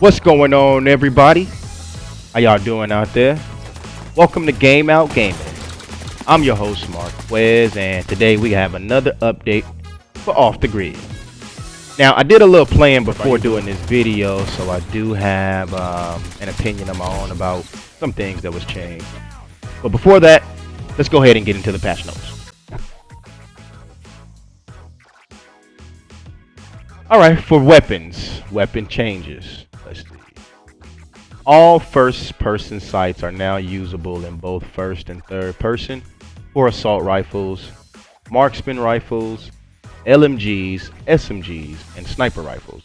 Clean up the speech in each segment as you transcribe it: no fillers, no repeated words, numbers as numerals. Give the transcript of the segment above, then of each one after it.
What's going on, everybody? How y'all doing out there? Welcome to Game Out Gaming. I'm your host, Marquez, and today we have another update for Off the Grid. Now, I did a little playing before doing this video, so I do have an opinion of my own about some things that was changed. But before that, let's go ahead and get into the patch notes. Alright, for weapon changes. Let's see. All first-person sights are now usable in both first and third person for assault rifles, marksman rifles, LMGs, SMGs, and sniper rifles.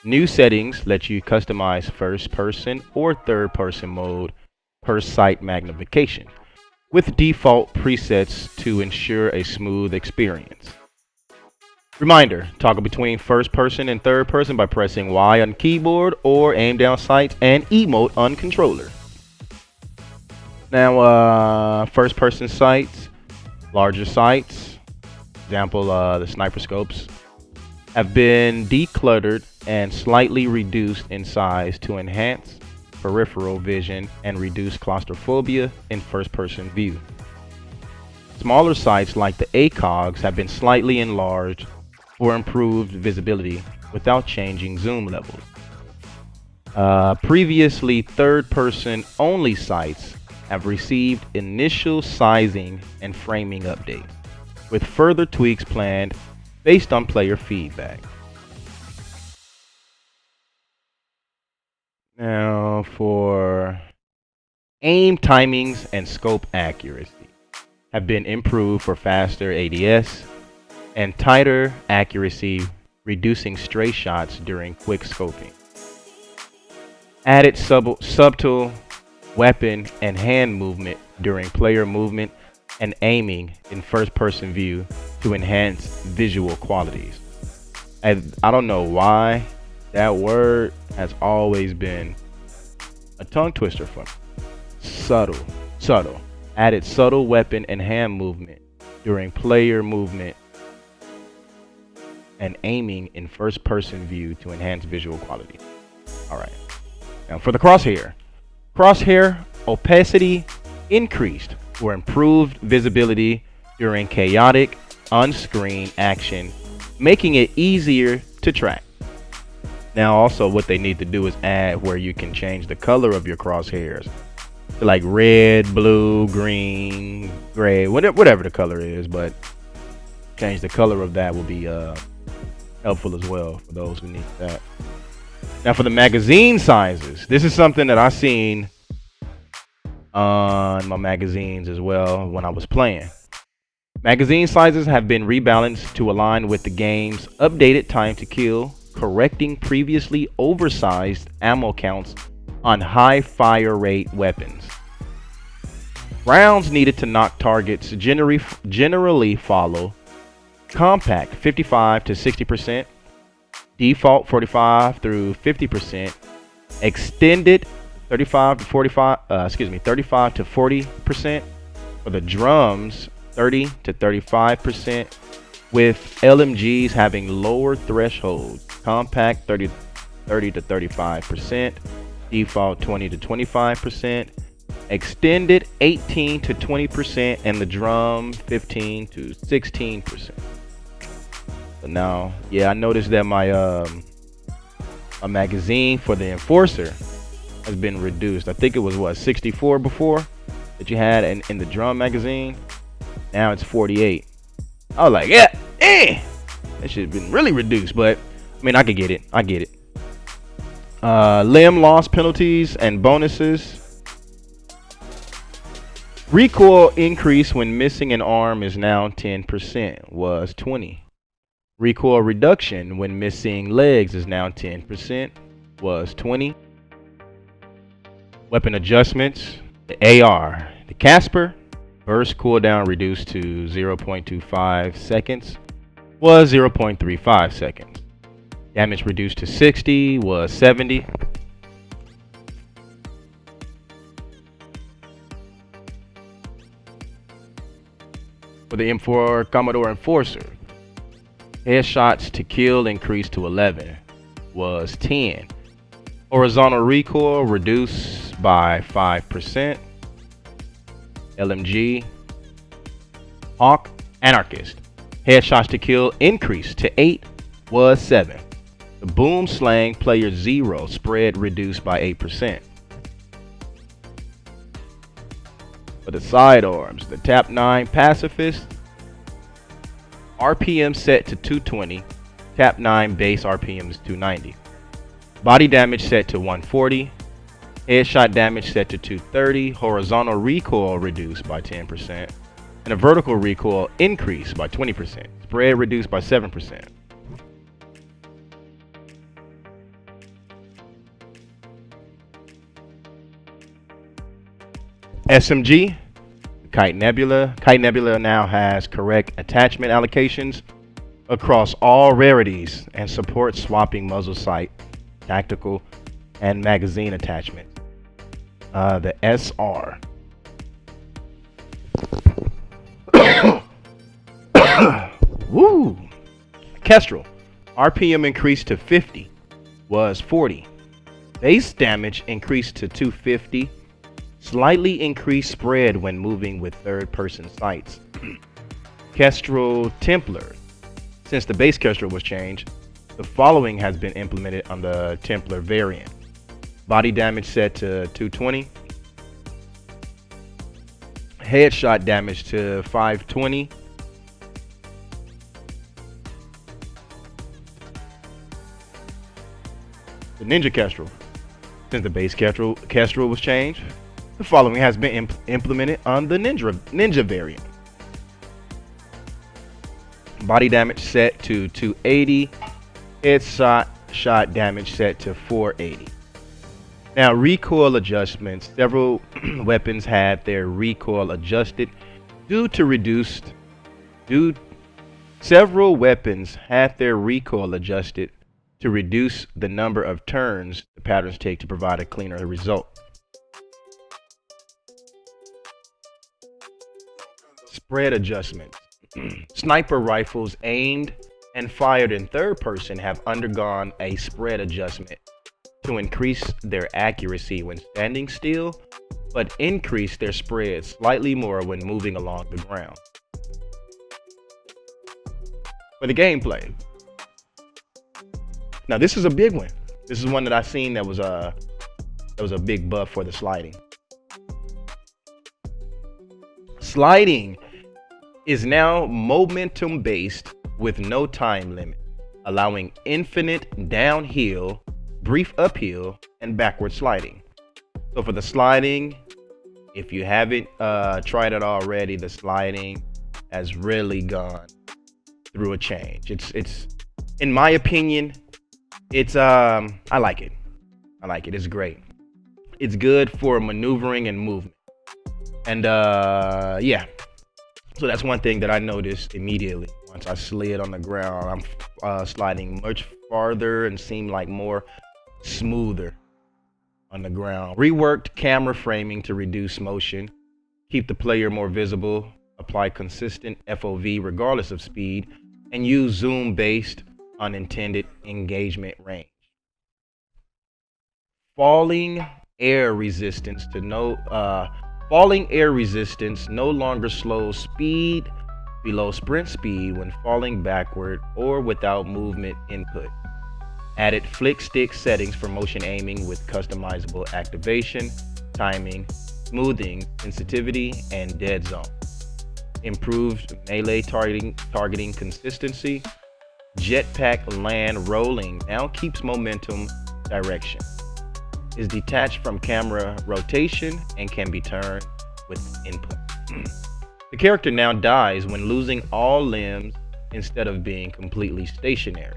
New settings let you customize first-person or third-person mode per sight magnification, with default presets to ensure a smooth experience. Reminder, toggle between first person and third person by pressing Y on keyboard or aim down sights and emote on controller. Now, first person sights, larger sights, example the sniper scopes, have been decluttered and slightly reduced in size to enhance peripheral vision and reduce claustrophobia in first person view. Smaller sights like the ACOGs have been slightly enlarged for improved visibility without changing zoom levels. Previously third-person only sights have received initial sizing and framing updates, with further tweaks planned based on player feedback. Now for aim timings and scope accuracy have been improved for faster ADS and tighter accuracy, reducing stray shots during quick scoping. Added subtle weapon and hand movement during player movement and aiming in first-person view to enhance visual qualities. And I don't know why that word has always been a tongue twister for me. Subtle. Added subtle weapon and hand movement during player movement and aiming in first-person view to enhance visual quality. Alright. Now for the crosshair. Crosshair opacity increased for improved visibility during chaotic on-screen action, making it easier to track. Now also what they need to do is add where you can change the color of your crosshairs to like red, blue, green, gray, whatever the color is, but change the color of that will be helpful as well for those who need that. Now for the magazine sizes, this is something that I seen on my magazines as well when I was playing. Magazine sizes have been rebalanced to align with the game's updated time to kill, correcting previously oversized ammo counts on high fire rate weapons. Rounds needed to knock targets generally follow compact 55 to 60%, default 45 through 50%, extended 35 to 40% for the drums, 30 to 35%, with LMGs having lower thresholds, compact 30 to 35%, default 20 to 25%, extended 18 to 20%, and the drum 15 to 16%. So now, yeah, I noticed that my a magazine for the Enforcer has been reduced. I think it was what, 64 before that you had in the drum magazine. Now it's 48. I was like, yeah, that should have been really reduced, but I mean, I get it. Limb loss penalties and bonuses. Recoil increase when missing an arm is now 10%, was 20. Recoil reduction when missing legs is now 10%, was 20. Weapon adjustments, the AR, the Casper, burst cooldown reduced to 0.25 seconds, was 0.35 seconds. Damage reduced to 60, was 70. For the M4 Commodore Enforcer, headshots to kill increased to 11, was 10. Horizontal recoil reduced by 5%. LMG. Hawk Anarchist. Headshots to kill increased to 8 was 7. The Boom Slang Player 0 spread reduced by 8%. For the sidearms, the Tap 9 Pacifist, RPM set to 220, Tap 9 base RPM is 290. Body damage set to 140, headshot damage set to 230, horizontal recoil reduced by 10%, and a vertical recoil increased by 20%, spread reduced by 7%. SMG, Kite Nebula. Kite Nebula now has correct attachment allocations across all rarities and supports swapping muzzle sight, tactical, and magazine attachments. The SR. Woo! Kestrel. RPM increased to 50, was 40. Base damage increased to 250. Slightly increased spread when moving with third-person sights. Kestrel Templar. Since the base Kestrel was changed, the following has been implemented on the Templar variant. Body damage set to 220. Headshot damage to 520. The Ninja Kestrel. Since the base Kestrel was changed, the following has been implemented on the Ninja variant. Body damage set to 280. Headshot damage set to 480. Now, recoil adjustments. Several weapons had their recoil adjusted Several weapons had their recoil adjusted to reduce the number of turns the patterns take to provide a cleaner result. Spread adjustments. Sniper rifles aimed and fired in third person have undergone a spread adjustment to increase their accuracy when standing still, but increase their spread slightly more when moving along the ground. For the gameplay. Now this is a big one. This is one that I've seen that was a big buff for the sliding. Sliding is now momentum based with no time limit, allowing infinite downhill, brief uphill, and backward sliding. So for the sliding, if you haven't tried it already, the sliding has really gone through a change. It's in my opinion, it's I like it. It's great. It's good for maneuvering and movement. And yeah. So that's one thing that I noticed immediately. Once I slid on the ground, I'm sliding much farther and seem like more smoother on the ground. Reworked camera framing to reduce motion, keep the player more visible, apply consistent FOV regardless of speed, and use zoom based on intended engagement range. Falling air resistance no longer slows speed below sprint speed when falling backward or without movement input. Added flick stick settings for motion aiming with customizable activation, timing, smoothing, sensitivity, and dead zone. Improved melee targeting consistency. Jetpack land rolling now keeps momentum direction. Is detached from camera rotation and can be turned with input. The character now dies when losing all limbs instead of being completely stationary.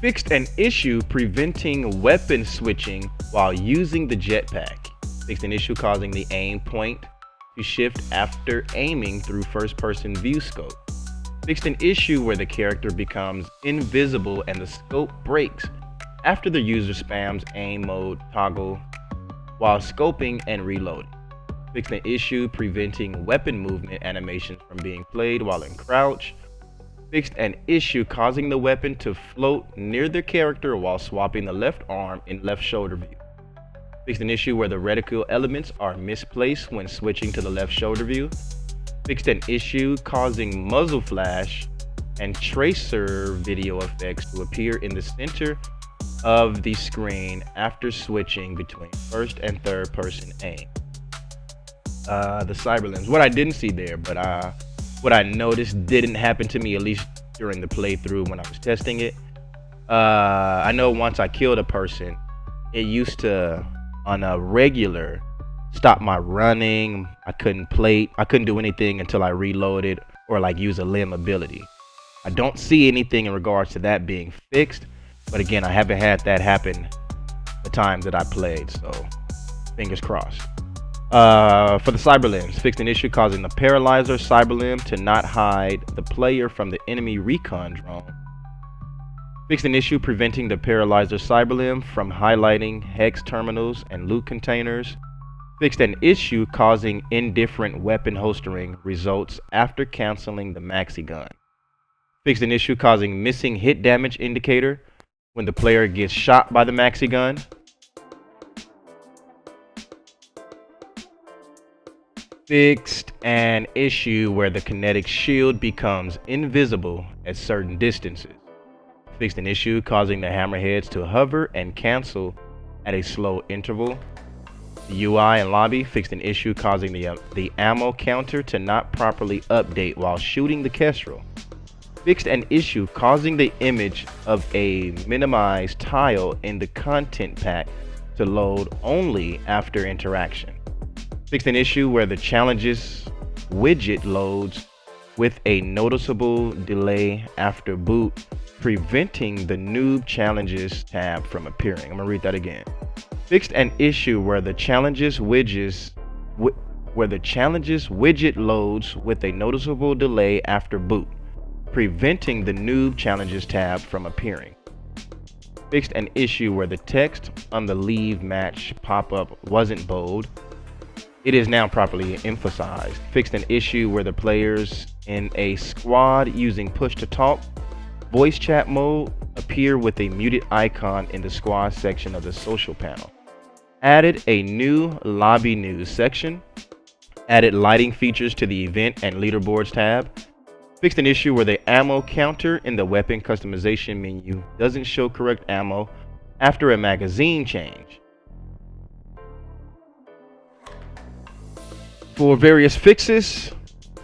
Fixed an issue preventing weapon switching while using the jetpack. Fixed an issue causing the aim point to shift after aiming through first-person view scope. Fixed an issue where the character becomes invisible and the scope breaks after the user spams aim mode toggle while scoping and reloading. Fixed an issue preventing weapon movement animations from being played while in crouch. Fixed an issue causing the weapon to float near the character while swapping the left arm in left shoulder view. Fixed an issue where the reticle elements are misplaced when switching to the left shoulder view. Fixed an issue causing muzzle flash and tracer video effects to appear in the center of the screen after switching between first and third person aim. The cyber limbs, what I didn't see there, but what I noticed didn't happen to me, at least during the playthrough when I was testing it. I know once I killed a person, it used to, on a regular, stop my running. I couldn't do anything until I reloaded or like use a limb ability. I don't see anything in regards to that being fixed, but again, I haven't had that happen the times that I played, so fingers crossed. For the cyber limbs, fixed an issue causing the paralyzer cyber limb to not hide the player from the enemy recon drone. Fixed an issue preventing the paralyzer cyber limb from highlighting hex terminals and loot containers. Fixed an issue causing indifferent weapon holstering results after canceling the maxi gun. Fixed an issue causing missing hit damage indicator when the player gets shot by the maxi gun. Fixed an issue where the kinetic shield becomes invisible at certain distances. Fixed an issue causing the hammerheads to hover and cancel at a slow interval. The UI and lobby fixed an issue causing the ammo counter to not properly update while shooting the Kestrel. Fixed an issue causing the image of a minimized tile in the content pack to load only after interaction. Fixed an issue where the challenges widget loads with a noticeable delay after boot, preventing the noob challenges tab from appearing. I'm gonna read that again. Fixed an issue where the challenges widget loads with a noticeable delay after boot, preventing the noob challenges tab from appearing. Fixed an issue where the text on the leave match pop-up wasn't bold. It is now properly emphasized. Fixed an issue where the players in a squad using push to talk voice chat mode appear with a muted icon in the squad section of the social panel. Added a new lobby news section. Added lighting features to the event and leaderboards tab. Fixed an issue where the ammo counter in the weapon customization menu doesn't show correct ammo after a magazine change. For various fixes,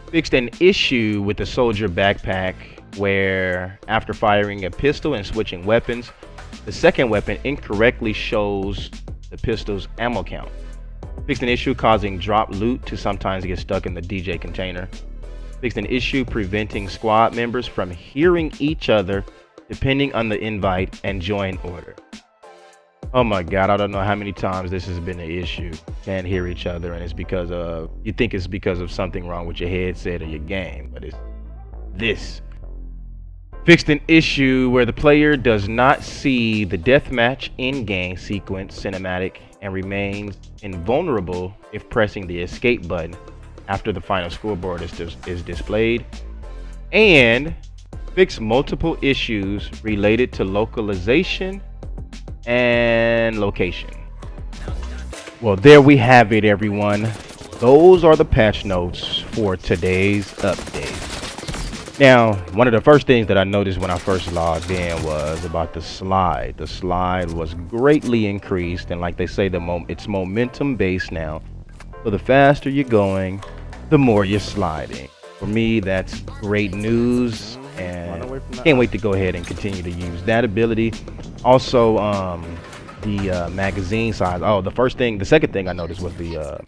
fixed an issue with the soldier backpack where after firing a pistol and switching weapons, the second weapon incorrectly shows the pistol's ammo count. Fixed an issue causing drop loot to sometimes get stuck in the DJ container. Fixed an issue preventing squad members from hearing each other depending on the invite and join order. Oh my god, I don't know how many times this has been an issue. Can't hear each other, and it's because of, you think it's because of something wrong with your headset or your game, but it's this. Fixed an issue where the player does not see the deathmatch in-game sequence cinematic and remains invulnerable if pressing the escape button after the final scoreboard is displayed. And fix multiple issues related to localization and location. Well, there we have it, everyone. Those are the patch notes for today's update. Now, one of the first things that I noticed when I first logged in was about the slide. The slide was greatly increased, and like they say, it's momentum based now. So the faster you're going, the more you're sliding. For me, that's great news, and can't wait to go ahead and continue to use that ability. Also, the magazine size. Oh, the second thing I noticed was the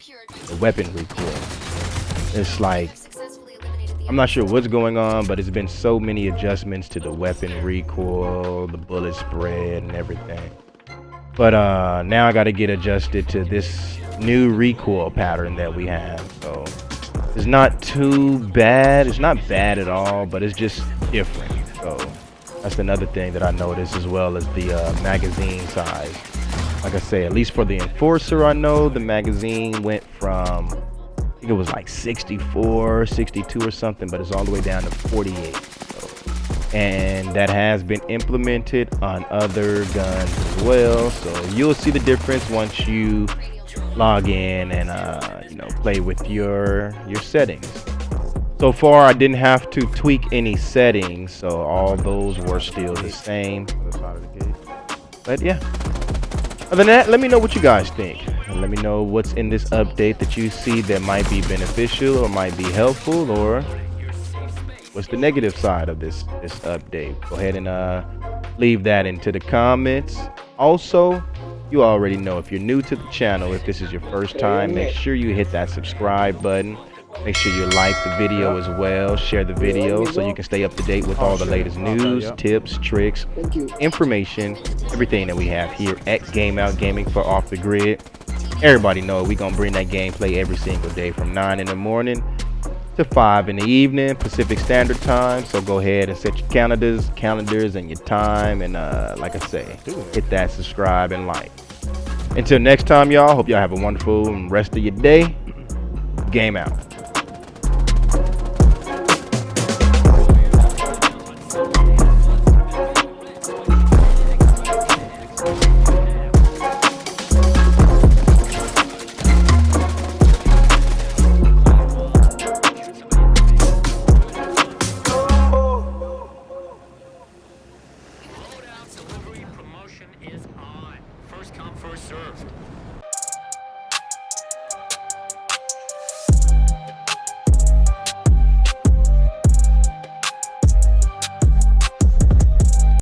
weapon recoil. It's like, I'm not sure what's going on, but it's been so many adjustments to the weapon recoil, the bullet spread, and everything. But now I got to get adjusted to this new recoil pattern that we have. So it's not too bad. It's not bad at all, but it's just different. So that's another thing that I noticed, as well as the magazine size. Like I say, at least for the Enforcer, I know the magazine went from, I think it was like 64, 62 or something, but it's all the way down to 48. So and that has been implemented on other guns as well. So you'll see the difference once you log in and play with your settings. So far, I didn't have to tweak any settings, so all those were still the same. But yeah, other than that, let me know what you guys think. And let me know what's in this update that you see that might be beneficial or might be helpful, or what's the negative side of this update. Go ahead and leave that into the comments. Also, you already know, if you're new to the channel, if this is your first time, make sure you hit that subscribe button. Make sure you like the video as well. Share the video so you can stay up to date with all the latest news, tips, tricks, information, everything that we have here at GameOut Gaming for Off the Grid. Everybody know we gonna bring that gameplay every single day from 9 in the morning to 5 in the evening Pacific Standard Time. So go ahead and set your calendars and your time, and like I say, hit that subscribe and like. Until next time, y'all, hope y'all have a wonderful rest of your day. Game out. Delivery promotion is on. First come, first served.